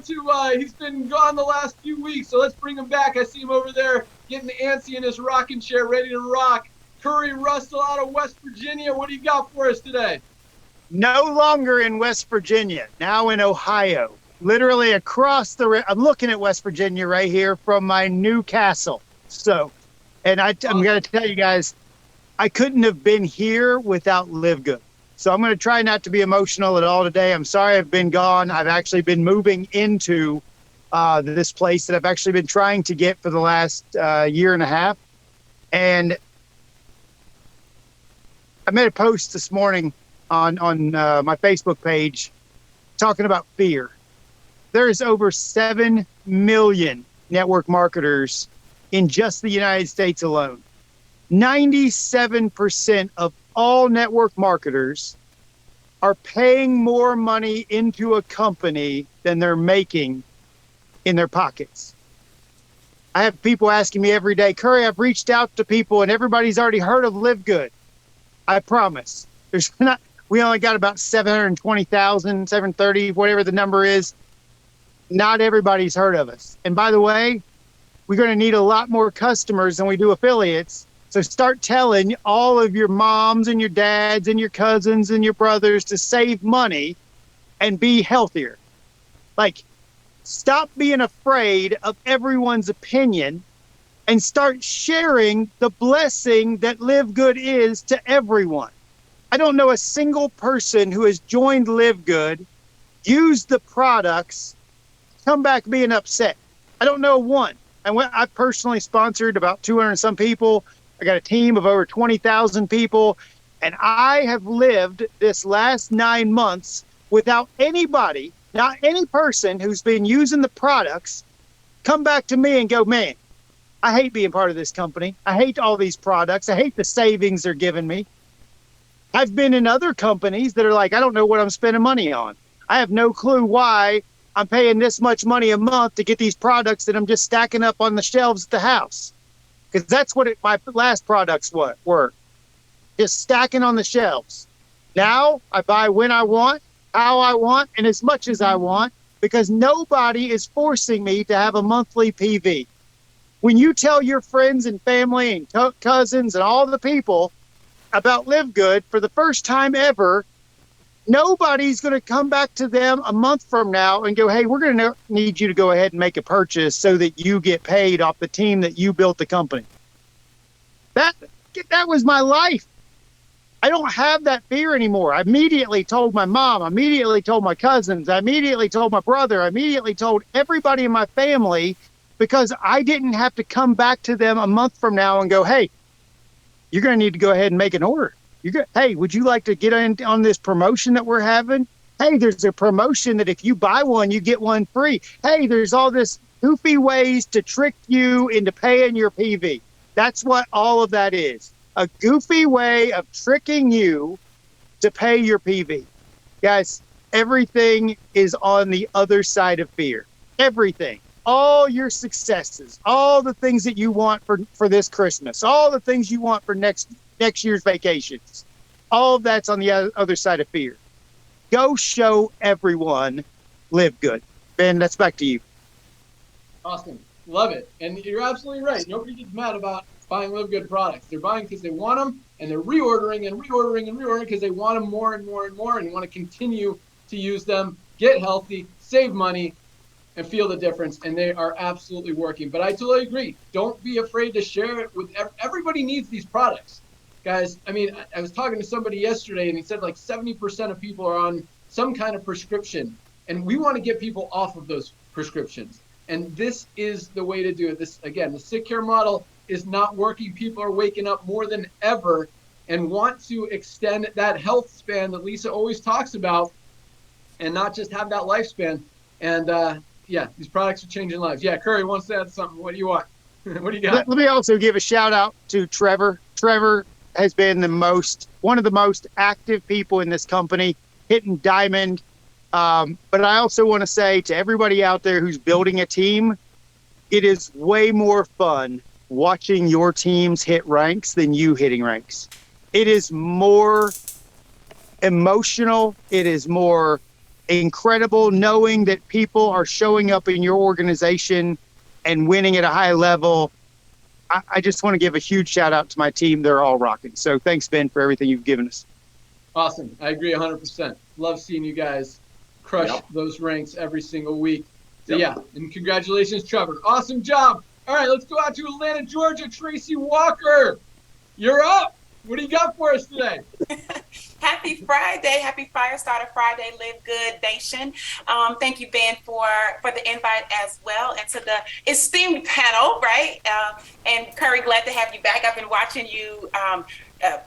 want to, he's been gone the last few weeks, so let's bring him back. I see him over there getting antsy in his rocking chair, ready to rock. Curry Russell out of West Virginia. What do you got for us today? No longer in West Virginia, now in Ohio. Literally across the, I'm looking at West Virginia right here from my new castle. So, and I'm going to tell you guys, I couldn't have been here without livegood. So I'm going to try not to be emotional at all today. I'm sorry I've been gone. I've actually been moving into this place that I've actually been trying to get for the last year and a half. And I made a post this morning on my Facebook page talking about fear. There's over 7 million network marketers in just the United States alone. 97% of all network marketers are paying more money into a company than they're making in their pockets. I have people asking me every day, Curry, I've reached out to people and everybody's already heard of livegood. I promise. We only got about 720,000, 730, whatever the number is. Not everybody's heard of us. And by the way, we're going to need a lot more customers than we do affiliates. So start telling all of your moms and your dads and your cousins and your brothers to save money and be healthier. Like, stop being afraid of everyone's opinion and start sharing the blessing that livegood is to everyone. I don't know a single person who has joined livegood, used the products, come back being upset. I don't know one. I personally sponsored about 200 and some people. I got a team of over 20,000 people, and I have lived this last 9 months without anybody, not any person who's been using the products, come back to me and go, man, I hate being part of this company. I hate all these products. I hate the savings they're giving me. I've been in other companies that are like, I don't know what I'm spending money on. I have no clue why I'm paying this much money a month to get these products that I'm just stacking up on the shelves at the house. Because that's what my last products were, just stacking on the shelves. Now I buy when I want, how I want, and as much as I want, because nobody is forcing me to have a monthly PV. When you tell your friends and family and cousins and all the people about livegood for the first time ever, nobody's going to come back to them a month from now and go, hey, we're going to need you to go ahead and make a purchase so that you get paid off the team that you built the company. That was my life. I don't have that fear anymore. I immediately told my mom, I immediately told my cousins, I immediately told my brother, I immediately told everybody in my family, because I didn't have to come back to them a month from now and go, hey, you're going to need to go ahead and make an order. Hey, would you like to get in on this promotion that we're having? Hey, there's a promotion that if you buy one, you get one free. Hey, there's all this goofy ways to trick you into paying your PV. That's what all of that is. A goofy way of tricking you to pay your PV. Guys, everything is on the other side of fear. Everything. All your successes, all the things that you want for this Christmas, all the things you want for next year's vacations. All of that's on the other side of fear. Go show everyone livegood. Ben, that's back to you. Awesome. Love it. And you're absolutely right. Nobody gets mad about buying livegood products. They're buying because they want them, and they're reordering and reordering and reordering because they want them more and more and more and want to continue to use them, get healthy, save money, and feel the difference. And they are absolutely working. But I totally agree. Don't be afraid to share it with everybody. Needs these products. Guys, I mean, I was talking to somebody yesterday and he said like 70% of people are on some kind of prescription, and we want to get people off of those prescriptions. And this is the way to do it. This, again, the sick care model is not working. People are waking up more than ever and want to extend that health span that Lisa always talks about and not just have that lifespan. And yeah, these products are changing lives. Yeah, Curry wants to add something. What do you want? What do you got? Let me also give a shout out to Trevor. Trevor has been one of the most active people in this company, hitting diamond. But I also want to say to everybody out there who's building a team, it is way more fun watching your teams hit ranks than you hitting ranks. It is more emotional. It is more incredible knowing that people are showing up in your organization and winning at a high level. I just want to give a huge shout out to my team. They're all rocking. So thanks, Ben, for everything you've given us. Awesome. I agree 100%. Love seeing you guys crush those ranks every single week. So yeah, and congratulations, Trevor. Awesome job. All right, let's go out to Atlanta, Georgia. Tracy Walker, you're up. What do you got for us today? Happy Friday. Happy Firestarter Friday, Live Good Nation. Thank you, Ben, for the invite as well, and to the esteemed panel, right? And Curry, glad to have you back. I've been watching you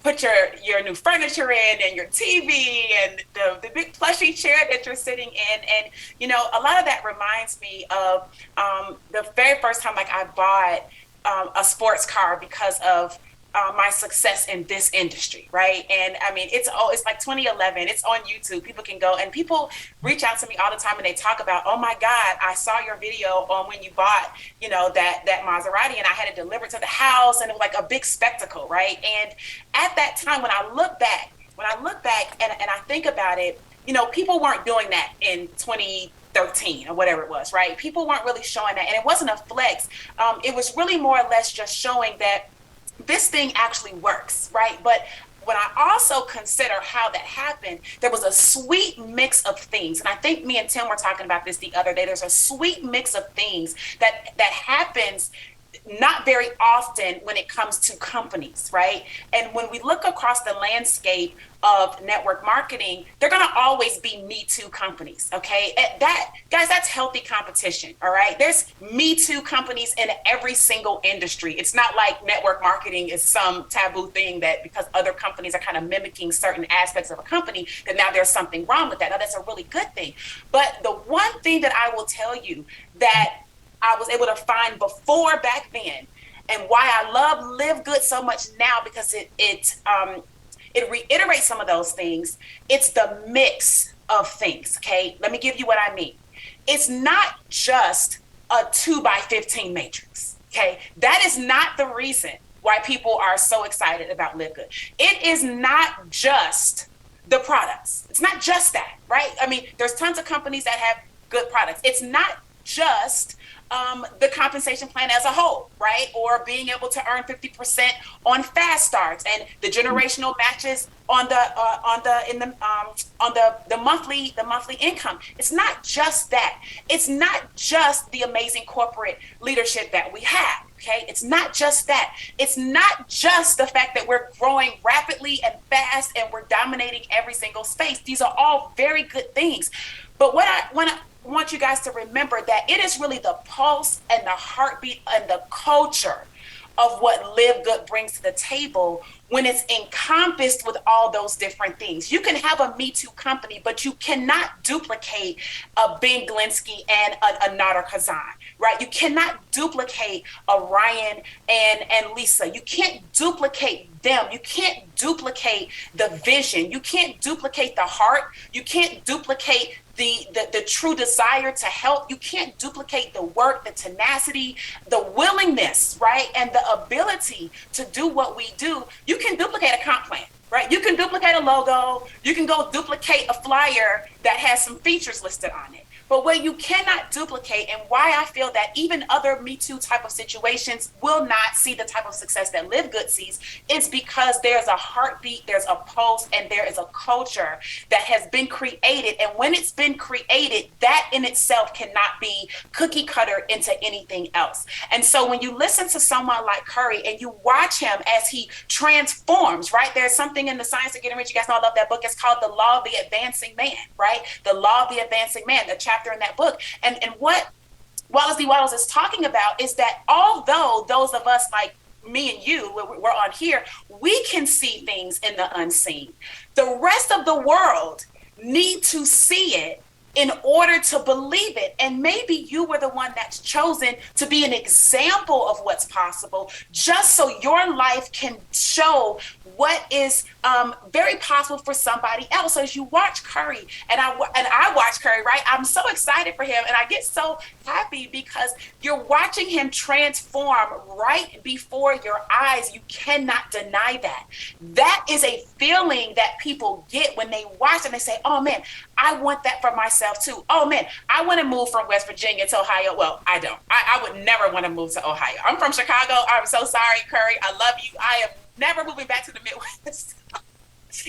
put your new furniture in, and your TV, and the big plushy chair that you're sitting in. And, you know, a lot of that reminds me of the very first time I bought a sports car because of my success in this industry, right? And I mean, it's like 2011. It's on YouTube. People can go, and people reach out to me all the time, and they talk about, oh my God, I saw your video on when you bought, you know, that Maserati, and I had it delivered to the house, and it was like a big spectacle, right? And at that time, when I look back and I think about it, you know, people weren't doing that in 2013 or whatever it was, right? People weren't really showing that, and it wasn't a flex. It was really more or less just showing that this thing actually works, right? But when I also consider how that happened, there was a sweet mix of things. And I think me and Tim were talking about this the other day. There's a sweet mix of things that happens not very often when it comes to companies, right? And when we look across the landscape of network marketing, they're going to always be Me Too companies, okay? That's healthy competition, all right? There's Me Too companies in every single industry. It's not like network marketing is some taboo thing that because other companies are kind of mimicking certain aspects of a company, that now there's something wrong with that. Now, that's a really good thing. But the one thing that I will tell you that I was able to find before back then, and why I love Live Good so much now, because it reiterates some of those things. It's the mix of things. Okay, let me give you what I mean. It's not just a 2x15 matrix. Okay, that is not the reason why people are so excited about Live Good. It is not just the products. It's not just that, right? I mean, there's tons of companies that have good products. It's not just the compensation plan as a whole, right? Or being able to earn 50% on fast starts, and the generational matches on the monthly income. It's not just that. It's not just the amazing corporate leadership that we have. Okay, it's not just that. It's not just the fact that we're growing rapidly and fast and we're dominating every single space. These are all very good things. But what I want you guys to remember, that it is really the pulse and the heartbeat and the culture of what Live Good brings to the table when it's encompassed with all those different things. You can have a Me Too company, but you cannot duplicate a benglinsky and a Nader Kazan, right? You cannot duplicate a Ryan and Lisa. You can't duplicate them. You can't duplicate the vision. You can't duplicate the heart. You can't duplicate the true desire to help. You can't duplicate the work, the tenacity, the willingness, right? And the ability to do what we do. You can duplicate a comp plan, right? You can duplicate a logo. You can go duplicate a flyer that has some features listed on it. But what you cannot duplicate, and why I feel that even other Me Too type of situations will not see the type of success that Live Good sees, is because there's a heartbeat, there's a pulse, and there is a culture that has been created. And when it's been created, that in itself cannot be cookie cutter into anything else. And so when you listen to someone like Curry and you watch him as he transforms, right? There's something in the Science of Getting Rich. You guys know I love that book. It's called The Law of the Advancing Man, right? The Law of the Advancing Man, the chapter in that book. And what Wallace D. Wattles is talking about is that although those of us like me and you, we're on here, we can see things in the unseen. The rest of the world need to see it in order to believe it. And maybe you were the one that's chosen to be an example of what's possible, just so your life can show what is very possible for somebody else. So as you watch Curry, and I watch Curry, right? I'm so excited for him, and I get so happy because you're watching him transform right before your eyes. You cannot deny that. That is a feeling that people get when they watch and they say, oh man, I want that for myself too. Oh man, I want to move from West Virginia to Ohio. Well, I don't. I would never want to move to Ohio. I'm from Chicago. I'm so sorry, Curry. I love you. I am never moving back to the Midwest.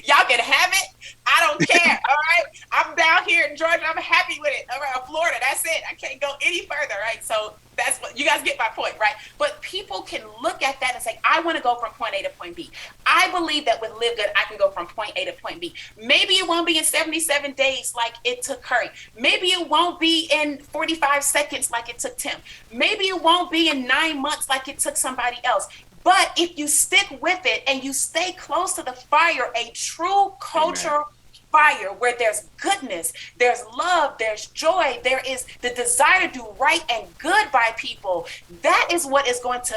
Y'all can have it. I don't care. All right. I'm down here in Georgia. I'm happy with it. All right. Florida. That's it. I can't go any further. Right. So that's what you guys get my point. Right. But people can look at that and say, I want to go from point A to point B. I believe that with Live Good, I can go from point A to point B. Maybe it won't be in 77 days like it took Curry. Maybe it won't be in 45 seconds like it took Tim. Maybe it won't be in 9 months like it took somebody else. But if you stick with it and you stay close to the fire, a true culture fire where there's goodness, there's love, there's joy, there is the desire to do right and good by people, that is what is going to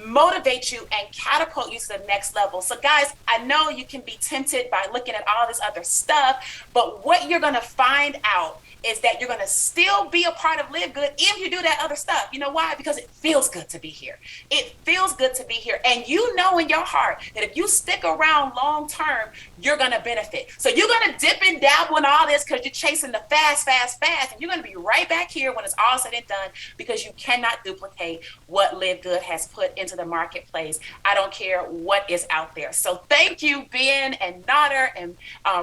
motivate you and catapult you to the next level. So guys, I know you can be tempted by looking at all this other stuff, but what you're going to find out is that you're going to still be a part of Live Good if you do that other stuff. You know why? Because it feels good to be here. It feels good to be here. And you know in your heart that if you stick around long term, you're going to benefit. So you're going to dip and dabble in all this because you're chasing the fast. And you're going to be right back here when it's all said and done, because you cannot duplicate what Live Good has put into the marketplace. I don't care what is out there. So thank you, Ben and Nader and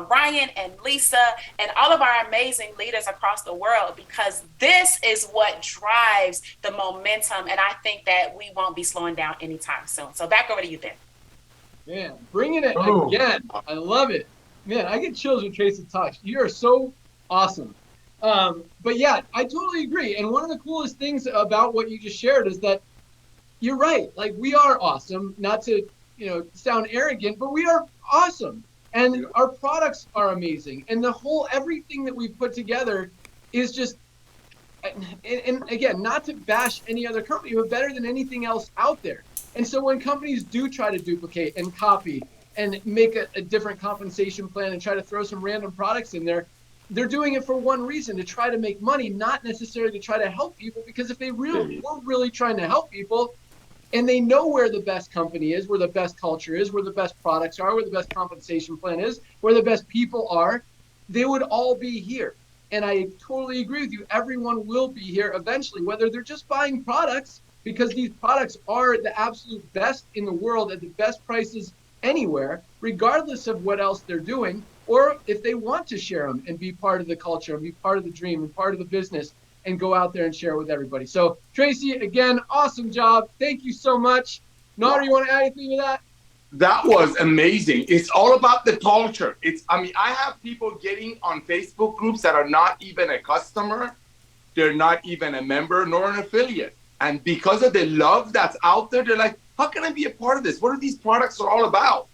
Ryan and Lisa and all of our amazing leaders across the world, because this is what drives the momentum, and I think that we won't be slowing down anytime soon. So back over to you, Ben. Man, bringing it again. I love it. Man, I get chills when Tracy talks. You are so awesome. But yeah, I totally agree. And one of the coolest things about what you just shared is that you're right. Like, we are awesome, not to, sound arrogant, but we are awesome. And our products are amazing. And everything that we've put together is just, and again, not to bash any other company, but better than anything else out there. And so when companies do try to duplicate and copy and make a different compensation plan and try to throw some random products in there, they're doing it for one reason, to try to make money, not necessarily to try to help people. Because if they were really trying to help people, and they know where the best company is, where the best culture is, where the best products are, where the best compensation plan is, where the best people are, they would all be here. And I totally agree with you. Everyone will be here eventually, whether they're just buying products, because these products are the absolute best in the world at the best prices anywhere, regardless of what else they're doing, or if they want to share them and be part of the culture and be part of the dream and part of the business, and go out there and share it with everybody. So Tracy, again, awesome job. Thank you so much. Nader, you want to add anything to that? That was amazing. It's all about the culture. I have people getting on Facebook groups that are not even a customer. They're not even a member nor an affiliate. And because of the love that's out there, they're like, how can I be a part of this? What are these products all about?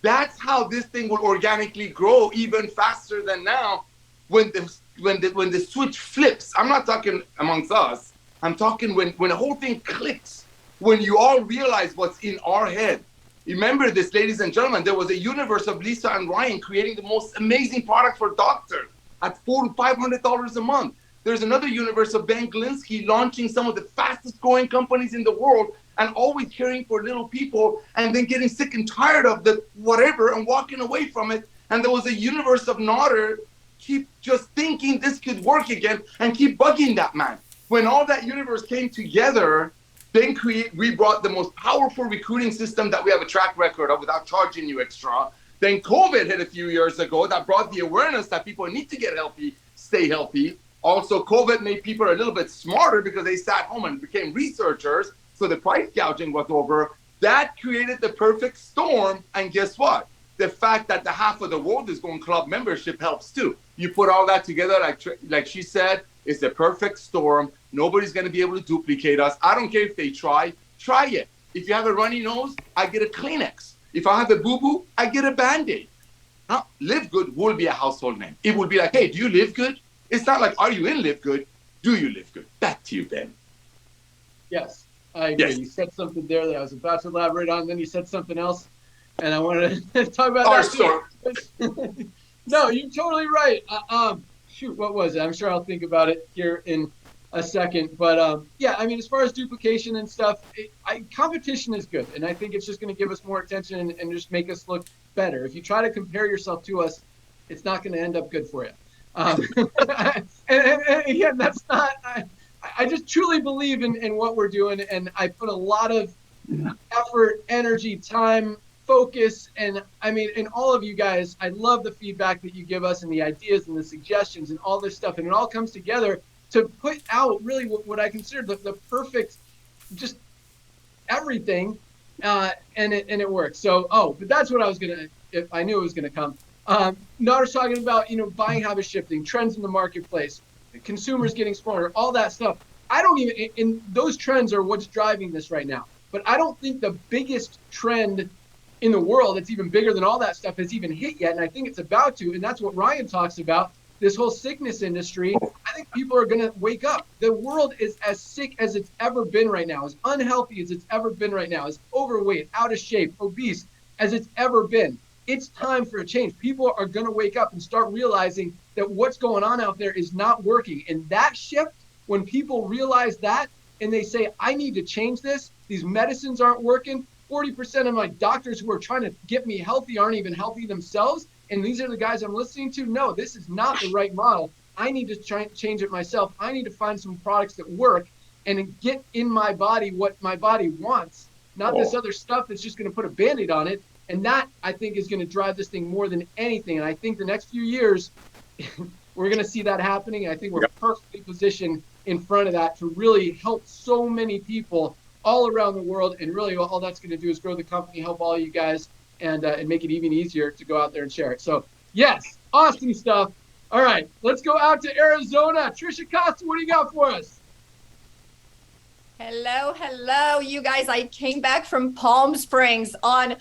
That's how this thing will organically grow even faster than now. When the switch flips, I'm not talking amongst us. I'm talking when the whole thing clicks, when you all realize what's in our head. Remember this, ladies and gentlemen, there was a universe of Lisa and Ryan creating the most amazing product for doctors at $400 to $500 a month. There's another universe of Benglinsky launching some of the fastest growing companies in the world and always caring for little people, and then getting sick and tired of the whatever and walking away from it. And there was a universe of Nader keep just thinking this could work again and keep bugging that man. When all that universe came together, then we brought the most powerful recruiting system that we have a track record of without charging you extra. Then COVID hit a few years ago that brought the awareness that people need to get healthy, stay healthy. Also, COVID made people a little bit smarter because they sat home and became researchers. So the price gouging was over. That created the perfect storm. And guess what? The fact that the half of the world is going club membership helps too. You put all that together, like she said, it's the perfect storm. Nobody's going to be able to duplicate us. I don't care if they try it. If you have a runny nose, I get a Kleenex. If I have a boo-boo, I get a Band-Aid. Live Good will be a household name. It will be like, hey, do you live good? It's not like, are you in Live Good? Do you live good? Back to you, Ben. Yes, I agree. Yes. You said something there that I was about to elaborate on, then you said something else, and I wanted to talk about Our that too. No, you're totally right. Shoot, what was it? I'm sure I'll think about it here in a second. But yeah, I mean, as far as duplication and stuff, competition is good, and I think it's just going to give us more attention and just make us look better. If you try to compare yourself to us, it's not going to end up good for you. And again, that's not. I just truly believe in what we're doing, and I put a lot of effort, energy, time, focus, and I mean, and all of you guys, I love the feedback that you give us and the ideas and the suggestions and all this stuff, and it all comes together to put out really what I consider the perfect, just everything, and it works. So, but that's what I was gonna. If I knew it was gonna come. Nader's talking about, buying habit shifting, trends in the marketplace, consumers getting smarter, all that stuff. I don't even, and those trends are what's driving this right now. But I don't think the biggest trend in the world that's even bigger than all that stuff has even hit yet. And I think it's about to, and that's what Ryan talks about, this whole sickness industry. I think people are going to wake up. The world is as sick as it's ever been right now, as unhealthy as it's ever been right now, as overweight, out of shape, obese as it's ever been. It's time for a change. People are going to wake up and start realizing that what's going on out there is not working. And that shift, when people realize that and they say, I need to change this, these medicines aren't working. 40% of my doctors who are trying to get me healthy aren't even healthy themselves. And these are the guys I'm listening to. No, this is not the right model. I need to try and change it myself. I need to find some products that work and get in my body what my body wants, not this other stuff that's just going to put a Band-Aid on it. And that, I think, is going to drive this thing more than anything. And I think the next few years, we're going to see that happening. And I think we're perfectly positioned in front of that to really help so many people all around the world. And really, all that's going to do is grow the company, help all you guys, and make it even easier to go out there and share it. So, yes, awesome stuff. All right, let's go out to Arizona. Trisha Costa, what do you got for us? Hello, you guys. I came back from Palm Springs on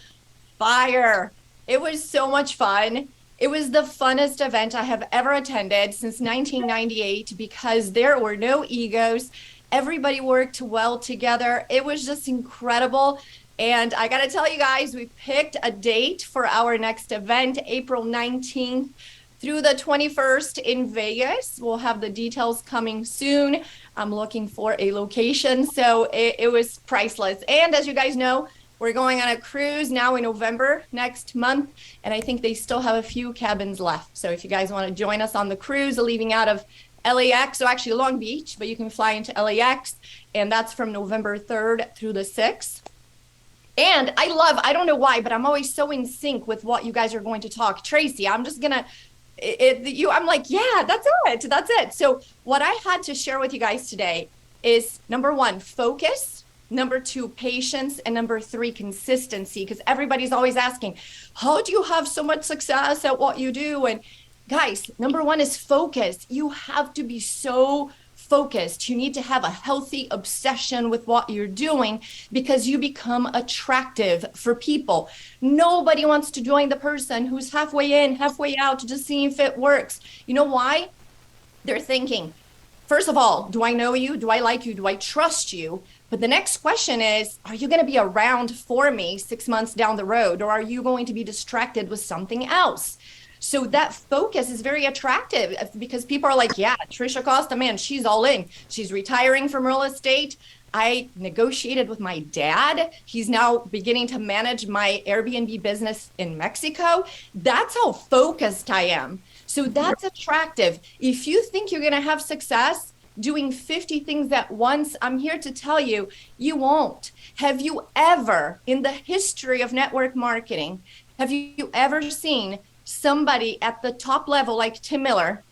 fire. It was so much fun. It was the funnest event I have ever attended since 1998 because there were no egos. Everybody worked well together. It was just incredible. And I got to tell you guys, we picked a date for our next event, April 19th through the 21st in Vegas. We'll have the details coming soon. I'm looking for a location. So it was priceless. And as you guys know, we're going on a cruise now in November next month, and I think they still have a few cabins left. So if you guys want to join us on the cruise, leaving out of LAX, so actually Long Beach, but you can fly into LAX, and that's from November 3rd through the 6th. And I don't know why, but I'm always so in sync with what you guys are going to talk. Tracy, I'm just going to, I'm like, yeah, that's it. So what I had to share with you guys today is, number one, focus. Number two, patience. And number three, consistency. Because everybody's always asking, how do you have so much success at what you do? And guys, number one is focus. You have to be so focused. You need to have a healthy obsession with what you're doing because you become attractive for people. Nobody wants to join the person who's halfway in, halfway out, just seeing if it works. You know why? They're thinking, first of all, do I know you? Do I like you? Do I trust you? But the next question is, are you going to be around for me 6 months down the road, or are you going to be distracted with something else? So that focus is very attractive because people are like, yeah, Trisha Costa, man, she's all in. She's retiring from real estate. I negotiated with my dad. He's now beginning to manage my Airbnb business in Mexico. That's how focused I am. So that's attractive. If you think you're going to have success doing 50 things at once, I'm here to tell you, you won't. Have you ever, in the history of network marketing, have you ever seen somebody at the top level like Tim Miller,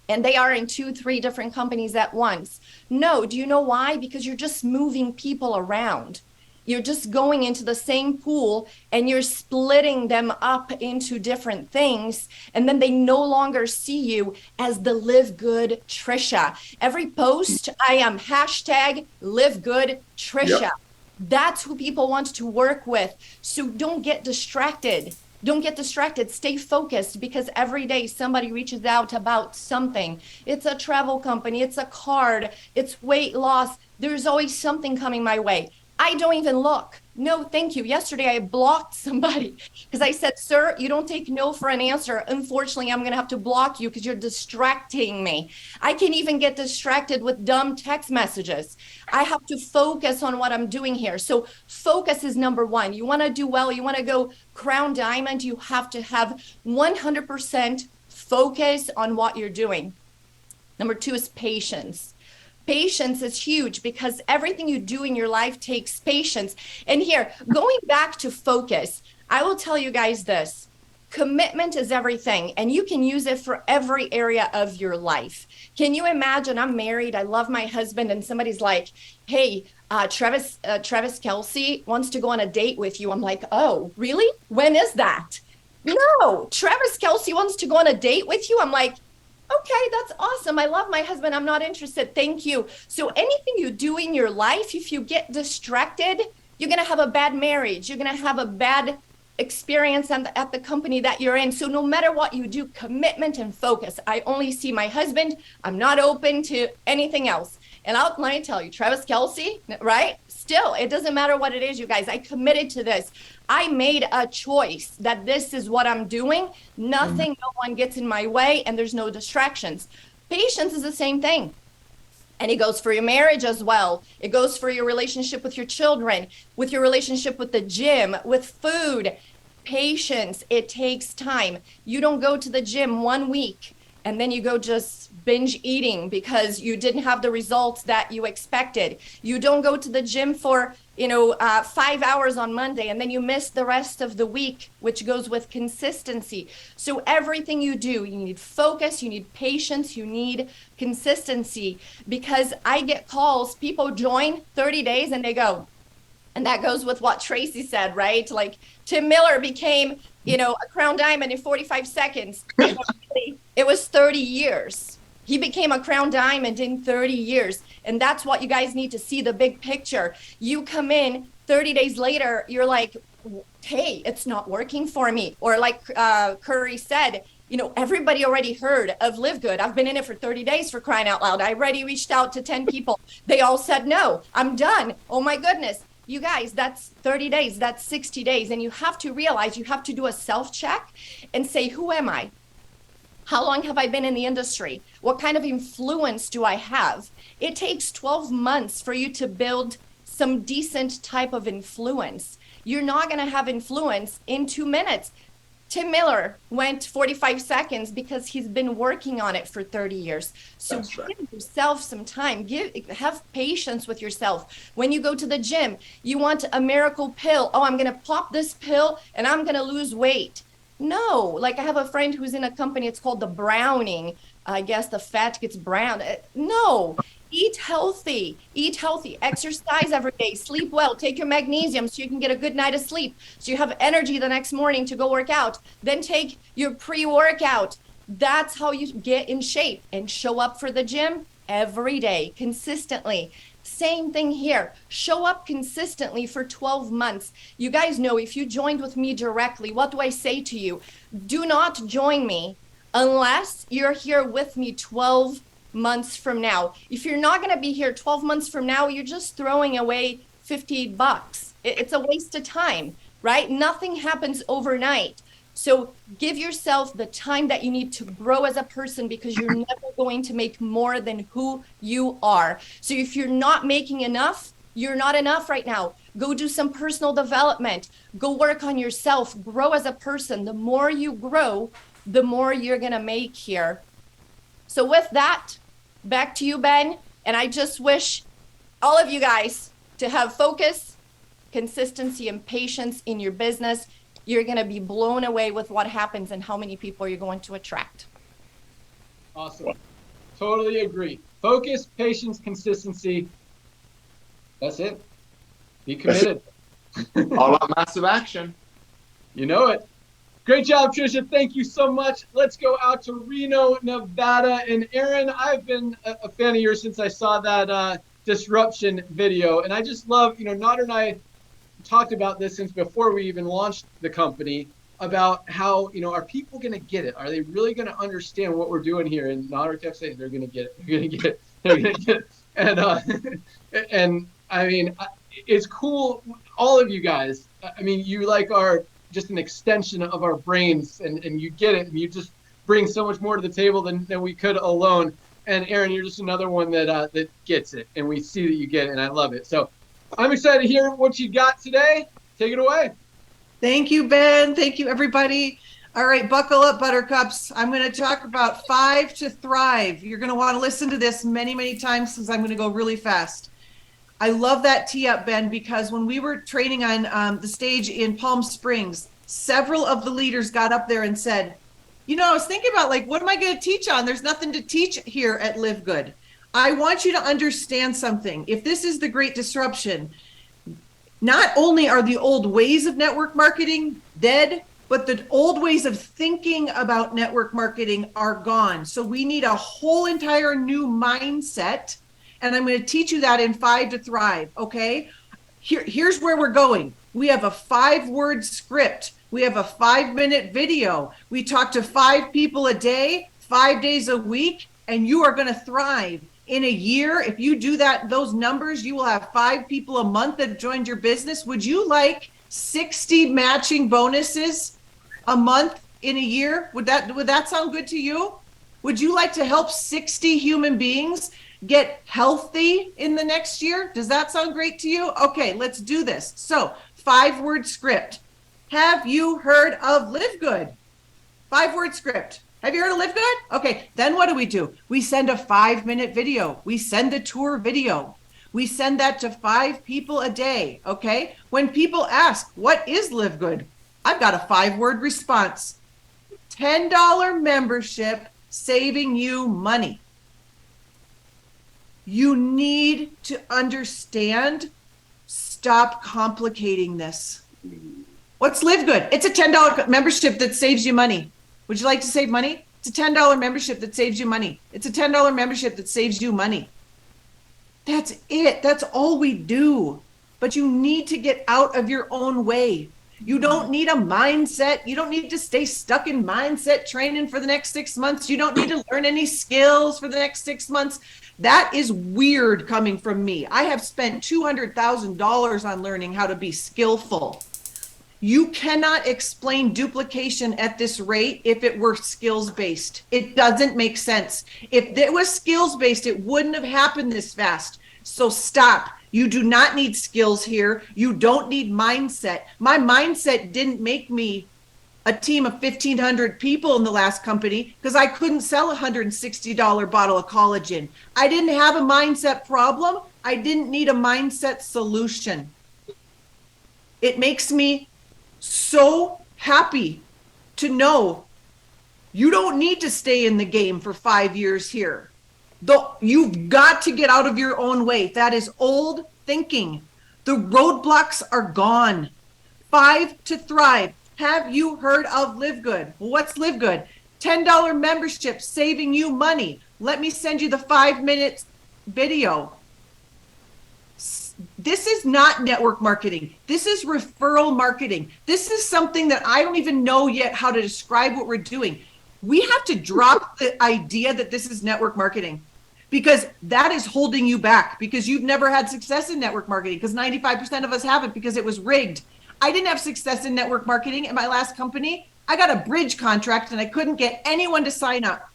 and they are in 2-3 different companies at once? No. Do you know why? Because you're just moving people around. You're just going into the same pool and you're splitting them up into different things. And then they no longer see you as the Live Good Trisha. Every post, I am hashtag Live Good Trisha. Yep. That's who people want to work with. So don't get distracted. Don't get distracted. Stay focused, because every day somebody reaches out about something. It's a travel company, it's a card, it's weight loss. There's always something coming my way. I don't even look. No, thank you. Yesterday, I blocked somebody because I said, sir, you don't take no for an answer. Unfortunately, I'm going to have to block you because you're distracting me. I can even get distracted with dumb text messages. I have to focus on what I'm doing here. So focus is number one. You want to do well, you want to go crown diamond, you have to have 100% focus on what you're doing. Number two is patience. Patience is huge, because everything you do in your life takes patience. And here, going back to focus, I will tell you guys this. Commitment is everything, and you can use it for every area of your life. Can you imagine, I'm married, I love my husband, and somebody's like, hey, Travis Kelce wants to go on a date with you. I'm like, oh, really? When is that? No, Travis Kelce wants to go on a date with you. I'm like, okay, that's awesome. I love my husband. I'm not interested. Thank you. So anything you do in your life, if you get distracted, you're going to have a bad marriage. You're going to have a bad experience at the company that you're in. So no matter what you do, commitment and focus. I only see my husband. I'm not open to anything else. And let me tell you, Travis Kelce, right? Still, it doesn't matter what it is, you guys. I committed to this. I made a choice that this is what I'm doing. Nothing, no one gets in my way, and there's no distractions. Patience is the same thing. And it goes for your marriage as well. It goes for your relationship with your children, with your relationship with the gym, with food. Patience, it takes time. You don't go to the gym 1 week and then you go just binge eating because you didn't have the results that you expected. You don't go to the gym for 5 hours on Monday and then you miss the rest of the week, which goes with consistency. So everything you do, you need focus, you need patience, you need consistency. Because I get calls, people join 30 days and they go, and that goes with what Tracy said, right? Like Tim Miller became, a crown diamond in 45 seconds. It was 30 years. He became a crown diamond in 30 years. And that's what you guys need to see, the big picture. You come in 30 days later, you're like, hey, it's not working for me. Or like Curry said, everybody already heard of Live Good. I've been in it for 30 days, for crying out loud. I already reached out to 10 people. They all said, no, I'm done. Oh my goodness. You guys, that's 30 days, that's 60 days. And you have to realize, you have to do a self-check and say, who am I? How long have I been in the industry? What kind of influence do I have? It takes 12 months for you to build some decent type of influence. You're not going to have influence in 2 minutes. Tim Miller went 45 seconds because he's been working on it for 30 years. So give yourself some time. Have patience with yourself. When you go to the gym, you want a miracle pill. Oh, I'm going to pop this pill and I'm going to lose weight. No, like I have a friend who's in a company, it's called the Browning. I guess the fat gets brown. No, eat healthy, exercise every day, sleep well, take your magnesium so you can get a good night of sleep, so you have energy the next morning to go work out. Then take your pre-workout. That's how you get in shape and show up for the gym every day, consistently. Same thing here. Show up consistently for 12 months. You guys know, if you joined with me directly, what do I say to you? Do not join me unless you're here with me 12 months from now. If you're not going to be here 12 months from now, you're just throwing away $50. It's a waste of time, right? Nothing happens overnight. So give yourself the time that you need to grow as a person, because you're never going to make more than who you are. So if you're not making enough, you're not enough right now. Go do some personal development. Go work on yourself. Grow as a person. The more you grow, the more you're going to make here. So with that, back to you, Ben. And I just wish all of you guys to have focus, consistency, and patience in your business. You're going to be blown away with what happens and how many people you're going to attract. Awesome. Totally agree. Focus, patience, consistency. That's it. Be committed. All about massive action. You know it. Great job, Trisha. Thank you so much. Let's go out to Reno, Nevada. And Aaron, I've been a fan of yours since I saw that disruption video. And I just love, Nader and I talked about this since before we even launched the company. about how, are people going to get it? Are they really going to understand what we're doing here? And Nader kept saying, they're going to get it. They're going to get it. They're going to get it. And I mean, it's cool. All of you guys, I mean, you are just an extension of our brains, and you get it. And you just bring so much more to the table than we could alone. And Aaron, you're just another one that gets it. And we see that you get it, and I love it. So I'm excited to hear what you got today. Take it away. Thank you, Ben. Thank you, everybody. All right, buckle up, buttercups. I'm going to talk about 5 to thrive. You're going to want to listen to this many, many times because I'm going to go really fast. I love that tee up, Ben, because when we were training on the stage in Palm Springs, several of the leaders got up there and said, I was thinking about what am I going to teach on? There's nothing to teach here at Live Good. I want you to understand something. If this is the great disruption, not only are the old ways of network marketing dead, but the old ways of thinking about network marketing are gone. So we need a whole entire new mindset. And I'm going to teach you that in 5 to thrive. Okay. Here's where we're going. We have a 5-word script. We have a 5-minute video. We talk to 5 people a day, 5 days a week, and you are going to thrive. In a year, if you do those numbers, you will have 5 people a month that joined your business. Would you like 60 matching bonuses a month in a year? Would that sound good to you? Would you like to help 60 human beings get healthy in the next year? Does that sound great to you? Okay, let's do this. So 5-word script. Have you heard of Live Good? 5-word script. Have you heard of Live Good? Okay, then what do? We send a 5-minute video. We send a tour video. We send that to 5 people a day, okay? When people ask, what is Live Good? I've got a 5-word response. $10 membership saving you money. You need to understand, stop complicating this. What's Live Good? It's a $10 membership that saves you money. Would you like to save money? It's a $10 membership that saves you money. It's a $10 membership that saves you money. That's it. That's all we do. But you need to get out of your own way. You don't need a mindset. You don't need to stay stuck in mindset training for the next 6 months. You don't need to learn any skills for the next 6 months. That is weird coming from me. I have spent $200,000 on learning how to be skillful. You cannot explain duplication at this rate if it were skills-based. It doesn't make sense. If it was skills-based, it wouldn't have happened this fast. So stop. You do not need skills here. You don't need mindset. My mindset didn't make me a team of 1,500 people in the last company because I couldn't sell a $160 bottle of collagen. I didn't have a mindset problem. I didn't need a mindset solution. It makes me so happy to know you don't need to stay in the game for 5 years here. You've got to get out of your own way. That is old thinking. The roadblocks are gone. 5 to thrive. Have you heard of Live Good? Well, what's Live Good? $10 membership saving you money. Let me send you the 5-minute video. This is not network marketing. This is referral marketing. This is something that I don't even know yet how to describe what we're doing. We have to drop the idea that this is network marketing because that is holding you back because you've never had success in network marketing because 95% of us haven't because it was rigged. I didn't have success in network marketing at my last company. I got a bridge contract and I couldn't get anyone to sign up.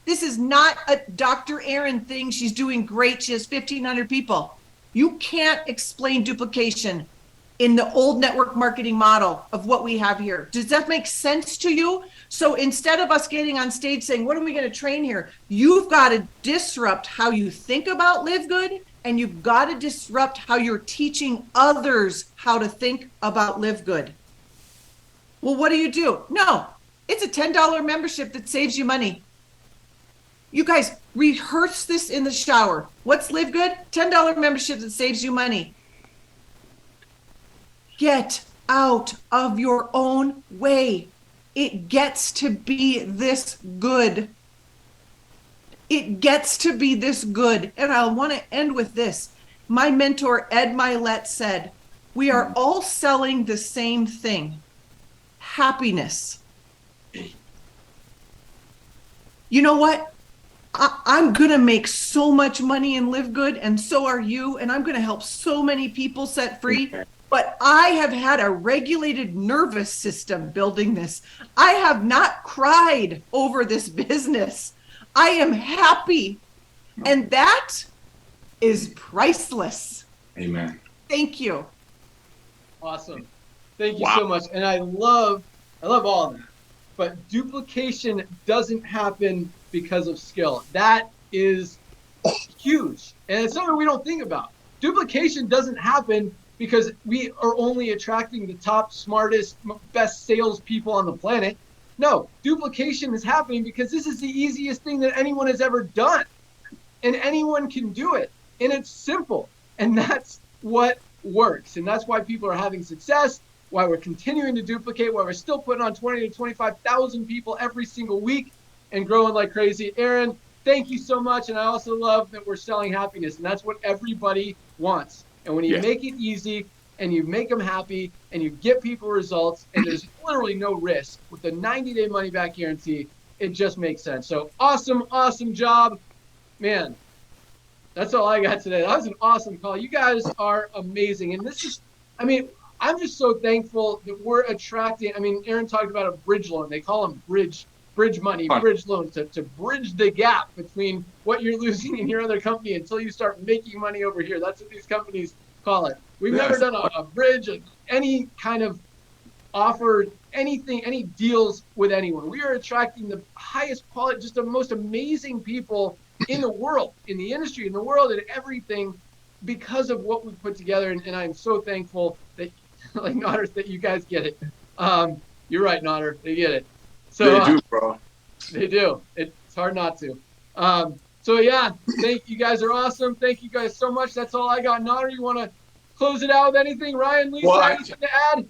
This is not a Dr. Erin thing. She's doing great. She has 1,500 people. You can't explain duplication in the old network marketing model of what we have here. Does that make sense to you? So instead of us getting on stage saying, what are we going to train here? You've got to disrupt how you think about Live Good, and you've got to disrupt how you're teaching others how to think about Live Good. Well, what do? No, it's a $10 membership that saves you money. You guys rehearse this in the shower. What's Live Good? $10 membership that saves you money. Get out of your own way. It gets to be this good. It gets to be this good. And I want to end with this. My mentor, Ed Milet, said, we are all selling the same thing. happiness. You know what? I'm going to make so much money and live good, and so are you, and I'm going to help so many people set free. But I have had a regulated nervous system building this. I have not cried over this business. I am happy. And that is priceless. Amen. Thank you. Awesome. Thank you so much. And I love all of that. But duplication doesn't happen because of skill. That is huge. And it's something we don't think about. Duplication doesn't happen because we are only attracting the top, smartest, best salespeople on the planet. No, duplication is happening because this is the easiest thing that anyone has ever done. And anyone can do it. And it's simple. And that's what works. And that's why people are having success, why we're continuing to duplicate, why we're still putting on 20 to 25,000 people every single week and growing like crazy. Aaron, thank you so much. And I also love that we're selling happiness. And that's what everybody wants. And when you make it easy and you make them happy and you get people results and there's literally no risk with the 90-day money-back guarantee, it just makes sense. So awesome, awesome job. Man, that's all I got today. That was an awesome call. You guys are amazing. And this is, I mean, I'm just so thankful that we're attracting. I mean, Aaron talked about a bridge loan. They call them bridge money, bridge loans to bridge the gap between what you're losing in your other company until you start making money over here. That's what these companies call it. We've never done a bridge, any kind of offer, anything, any deals with anyone. We are attracting the highest quality, just the most amazing people in the world, in the industry, in the world, and everything because of what we've put together. And I'm so thankful that, like Notter, that you guys get it. You're right, Notter, they get it. So, they do, bro. They do. It's hard not to. So yeah, you guys are awesome. Thank you guys so much. That's all I got. Notter, you want to close it out with anything? Ryan, Lisa, anything to add?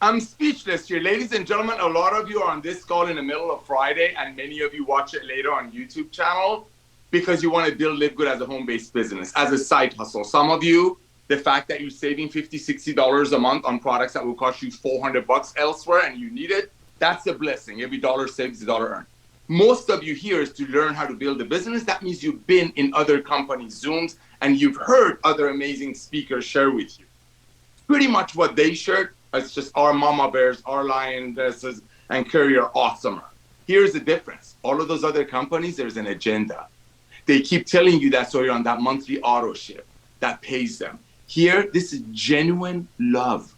I'm speechless here. Ladies and gentlemen, a lot of you are on this call in the middle of Friday, and many of you watch it later on YouTube channel because you want to build Live Good as a home-based business, as a side hustle. Some of you, the fact that you're saving $50, $60 a month on products that will cost you $400 elsewhere and you need it, that's a blessing. Every dollar saved is a dollar earned. Most of you here is to learn how to build a business. That means you've been in other companies' Zooms and you've heard other amazing speakers share with you. Pretty much what they shared, it's just our mama bears, our lionesses, and Curry are awesomer. Here's the difference. All of those other companies, there's an agenda. They keep telling you that so you're on that monthly auto ship that pays them. Here, this is genuine love.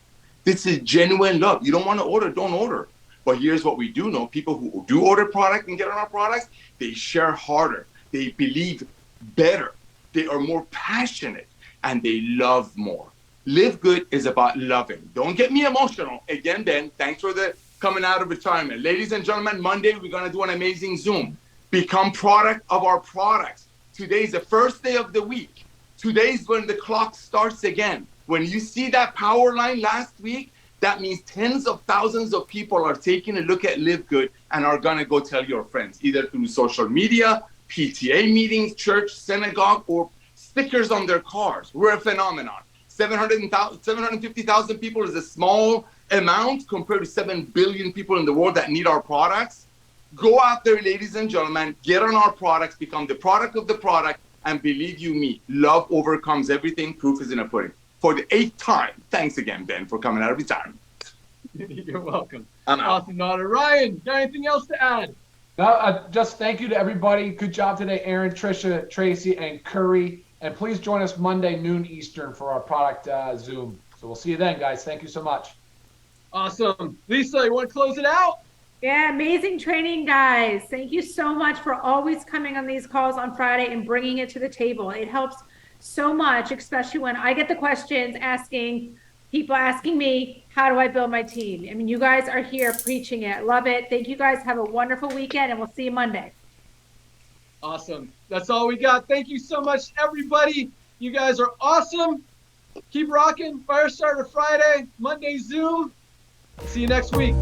This is genuine love. You don't want to order, don't order. But here's what we do know. People who do order product and get on our products, they share harder. They believe better. They are more passionate and they love more. Live Good is about loving. Don't get me emotional. Again, Ben, thanks for the coming out of retirement. Ladies and gentlemen, Monday, we're going to do an amazing Zoom. Become product of our products. Today's the first day of the week. Today's when the clock starts again. When you see that power line last week, that means tens of thousands of people are taking a look at Live Good and are going to go tell your friends, either through social media, PTA meetings, church, synagogue, or stickers on their cars. We're a phenomenon. 750,000 people is a small amount compared to 7 billion people in the world that need our products. Go out there, ladies and gentlemen, get on our products, become the product of the product, and believe you me, love overcomes everything. Proof is in a pudding. For the 8th time, thanks again, Ben, for coming out of retirement. You're welcome. Awesome, Notter. Ryan, got anything else to add? No, just thank you to everybody. Good job today, Aaron, Trisha, Tracy, and Curry. And please join us Monday, noon Eastern, for our product Zoom. So we'll see you then, guys. Thank you so much. Awesome. Lisa, you want to close it out? Yeah, amazing training, guys. Thank you so much for always coming on these calls on Friday and bringing it to the table. It helps so much, especially when I get the questions people asking me, how do I build my team? I mean, you guys are here preaching it. Love it. Thank you guys. Have a wonderful weekend, and we'll see you Monday. Awesome. That's all we got. Thank you so much, everybody. You guys are awesome. Keep rocking. Firestarter Friday, Monday Zoom. See you next week.